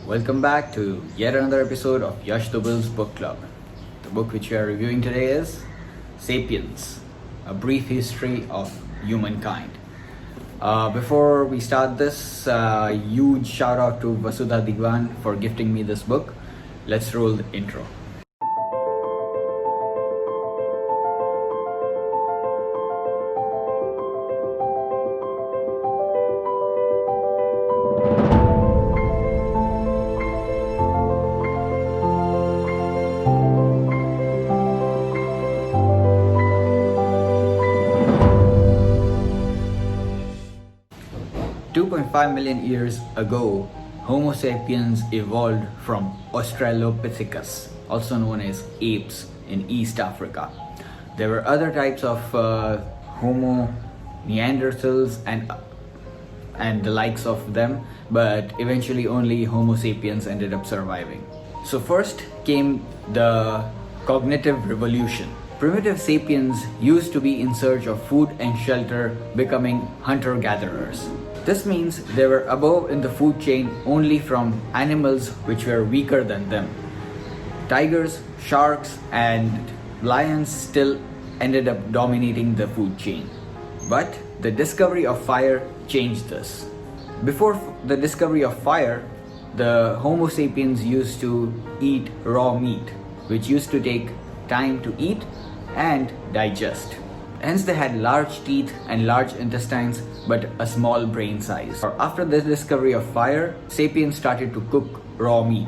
Welcome back to yet another episode of Yash Dubel's Book Club. The book which we are reviewing today is Sapiens, A Brief History of Humankind. Before we start this, huge shout out to Vasudha Digwan for gifting me this book. Let's roll the intro. 2.5 million years ago, Homo sapiens evolved from Australopithecus, also known as apes in East Africa. There were other types of Homo Neanderthals and the likes of them, but eventually only Homo sapiens ended up surviving. So first came the cognitive revolution. Primitive sapiens used to be in search of food and shelter, becoming hunter-gatherers. This means they were above in the food chain only from animals which were weaker than them. Tigers, sharks, and lions still ended up dominating the food chain. But the discovery of fire changed this. Before the discovery of fire, the Homo sapiens used to eat raw meat, which used to take time to eat and digest. Hence they had large teeth and large intestines but a small brain size. After the discovery of fire, sapiens started to cook raw meat.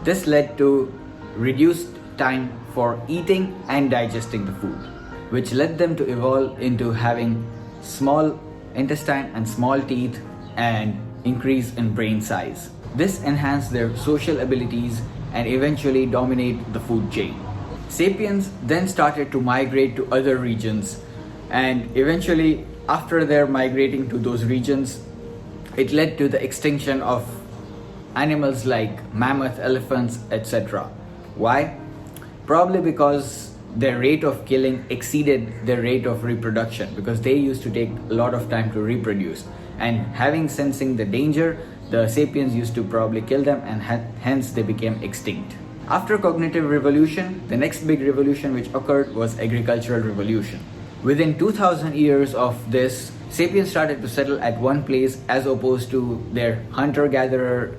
This led to reduced time for eating and digesting the food, which led them to evolve into having small intestine and small teeth and increase in brain size. This enhanced their social abilities and eventually dominate the food chain. Sapiens then started to migrate to other regions, and eventually after their migrating to those regions, it led to the extinction of animals like mammoth, elephants, etc. Why? Probably because their rate of killing exceeded their rate of reproduction, because they used to take a lot of time to reproduce, and sensing the danger, the sapiens used to probably kill them, and hence they became extinct. After cognitive revolution, the next big revolution which occurred was agricultural revolution. Within 2000 years of this, sapiens started to settle at one place as opposed to their hunter-gatherer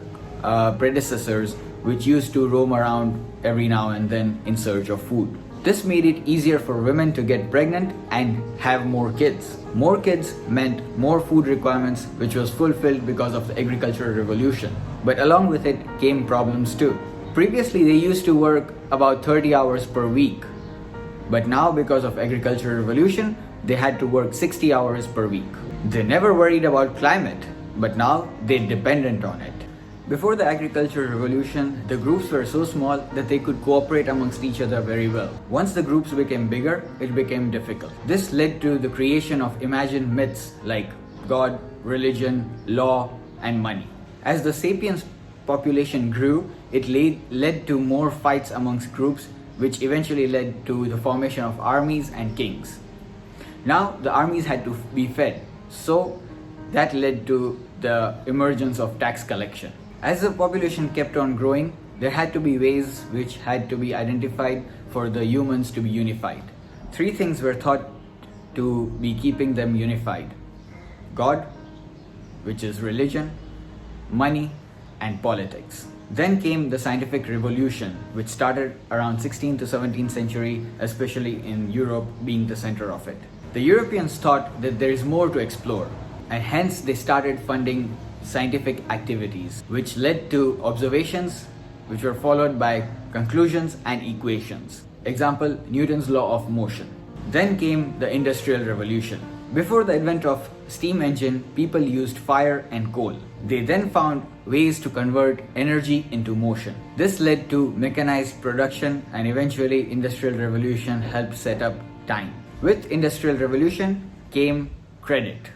predecessors, which used to roam around every now and then in search of food. This made it easier for women to get pregnant and have more kids. More kids meant more food requirements, which was fulfilled because of the agricultural revolution. But along with it came problems too. Previously, they used to work about 30 hours per week. But now, because of agricultural revolution, they had to work 60 hours per week. They never worried about climate, but now they're dependent on it. Before the agricultural revolution, the groups were so small that they could cooperate amongst each other very well. Once the groups became bigger, it became difficult. This led to the creation of imagined myths like God, religion, law, and money. As the sapiens population grew, it led to more fights amongst groups, which eventually led to the formation of armies and kings. Now the armies had to be fed, so that led to the emergence of tax collection. As the population kept on growing, there had to be ways which had to be identified for the humans to be unified. Three things were thought to be keeping them unified: God, which is religion, money, and politics. Then came the scientific revolution, which started around 16th to 17th century, especially in Europe being the center of it. The Europeans thought that there is more to explore, and hence they started funding scientific activities, which led to observations, which were followed by conclusions and equations. Example, Newton's law of motion. Then came the Industrial Revolution. Before the advent of steam engine, people used fire and coal. They then found ways to convert energy into motion. This led to mechanized production, and eventually Industrial Revolution helped set up time. With Industrial Revolution came credit,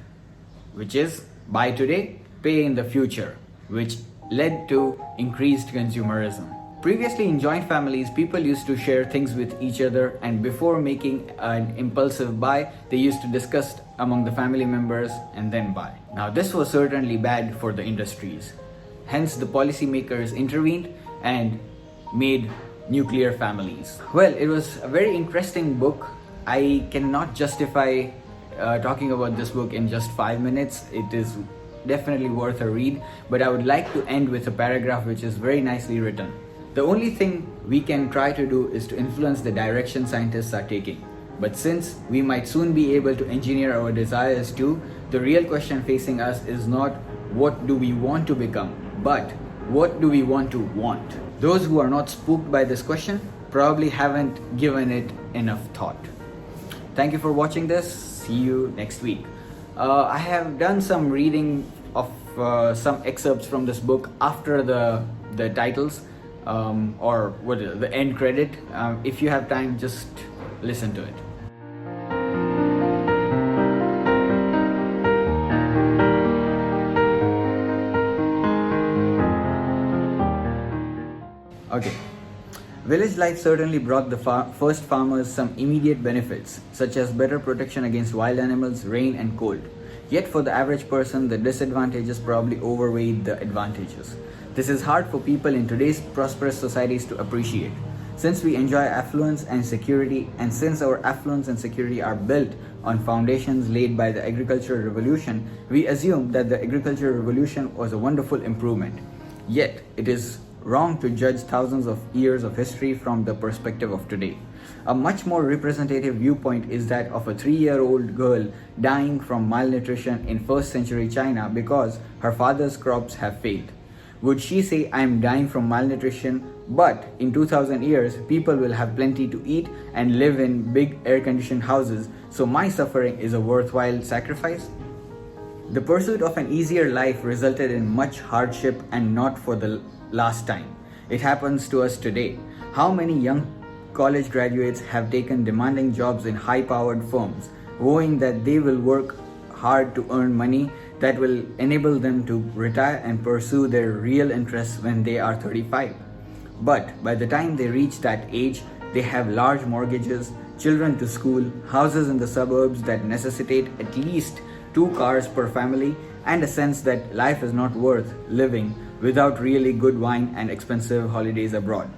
which is buy today, pay in the future, which led to increased consumerism. Previously, in joint families, people used to share things with each other, and before making an impulsive buy, they used to discuss among the family members and then buy. Now, this was certainly bad for the industries. Hence, the policymakers intervened and made nuclear families. Well, it was a very interesting book. I cannot justify talking about this book in just 5 minutes. It is definitely worth a read, but I would like to end with a paragraph which is very nicely written. The only thing we can try to do is to influence the direction scientists are taking. But since we might soon be able to engineer our desires too, the real question facing us is not what do we want to become, but what do we want to want? Those who are not spooked by this question probably haven't given it enough thought. Thank you for watching this. See you next week. I have done some reading of some excerpts from this book after the titles or what is it, the end credit. If you have time, just listen to it. Okay. Village life certainly brought the first farmers some immediate benefits, such as better protection against wild animals, rain and cold. Yet for the average person, the disadvantages probably overweighed the advantages. This is hard for people in today's prosperous societies to appreciate. Since we enjoy affluence and security, and since our affluence and security are built on foundations laid by the agricultural revolution, we assume that the agricultural revolution was a wonderful improvement. Yet, it is wrong to judge thousands of years of history from the perspective of today. A much more representative viewpoint is that of a 3-year-old girl dying from malnutrition in 1st century China because her father's crops have failed. Would she say, I am dying from malnutrition, but in 2000 years, people will have plenty to eat and live in big air-conditioned houses, so my suffering is a worthwhile sacrifice? The pursuit of an easier life resulted in much hardship, and not for the last time. It happens to us today. How many young college graduates have taken demanding jobs in high-powered firms, vowing that they will work hard to earn money that will enable them to retire and pursue their real interests when they are 35. But by the time they reach that age, they have large mortgages, children to school, houses in the suburbs that necessitate at least 2 cars per family, and a sense that life is not worth living without really good wine and expensive holidays abroad.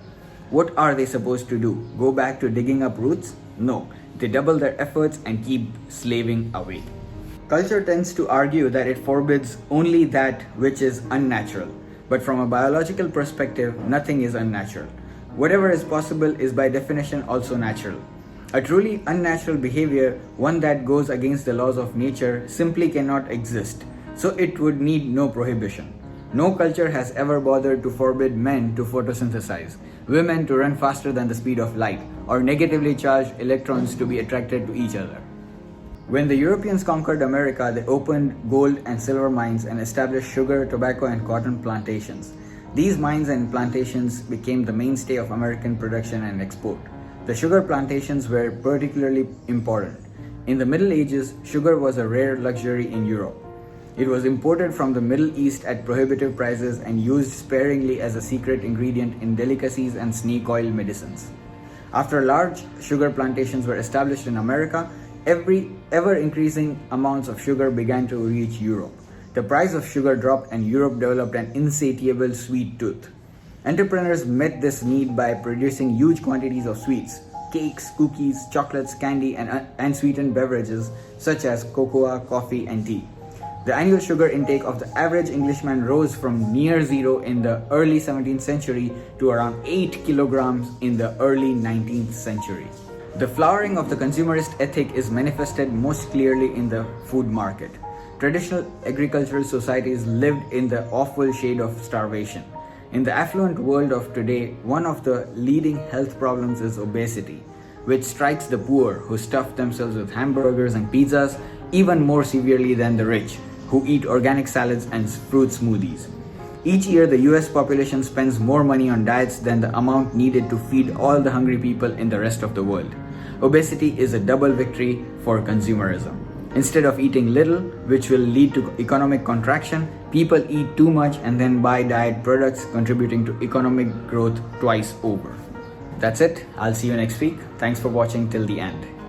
What are they supposed to do? Go back to digging up roots? No, they double their efforts and keep slaving away. Culture tends to argue that it forbids only that which is unnatural. But from a biological perspective, nothing is unnatural. Whatever is possible is by definition also natural. A truly unnatural behavior, one that goes against the laws of nature, simply cannot exist. So it would need no prohibition. No culture has ever bothered to forbid men to photosynthesize, women to run faster than the speed of light, or negatively charged electrons to be attracted to each other. When the Europeans conquered America, they opened gold and silver mines and established sugar, tobacco, and cotton plantations. These mines and plantations became the mainstay of American production and export. The sugar plantations were particularly important. In the Middle Ages, sugar was a rare luxury in Europe. It was imported from the Middle East at prohibitive prices and used sparingly as a secret ingredient in delicacies and snake oil medicines. After large sugar plantations were established in America, ever-increasing amounts of sugar began to reach Europe. The price of sugar dropped and Europe developed an insatiable sweet tooth. Entrepreneurs met this need by producing huge quantities of sweets, cakes, cookies, chocolates, candy, and sweetened beverages such as cocoa, coffee, and tea. The annual sugar intake of the average Englishman rose from near zero in the early 17th century to around 8 kilograms in the early 19th century. The flowering of the consumerist ethic is manifested most clearly in the food market. Traditional agricultural societies lived in the awful shade of starvation. In the affluent world of today, one of the leading health problems is obesity, which strikes the poor who stuff themselves with hamburgers and pizzas even more severely than the rich, who eat organic salads and fruit smoothies. Each year, the US population spends more money on diets than the amount needed to feed all the hungry people in the rest of the world. Obesity is a double victory for consumerism. Instead of eating little, which will lead to economic contraction, people eat too much and then buy diet products, contributing to economic growth twice over. That's it. I'll see you next week. Thanks for watching till the end.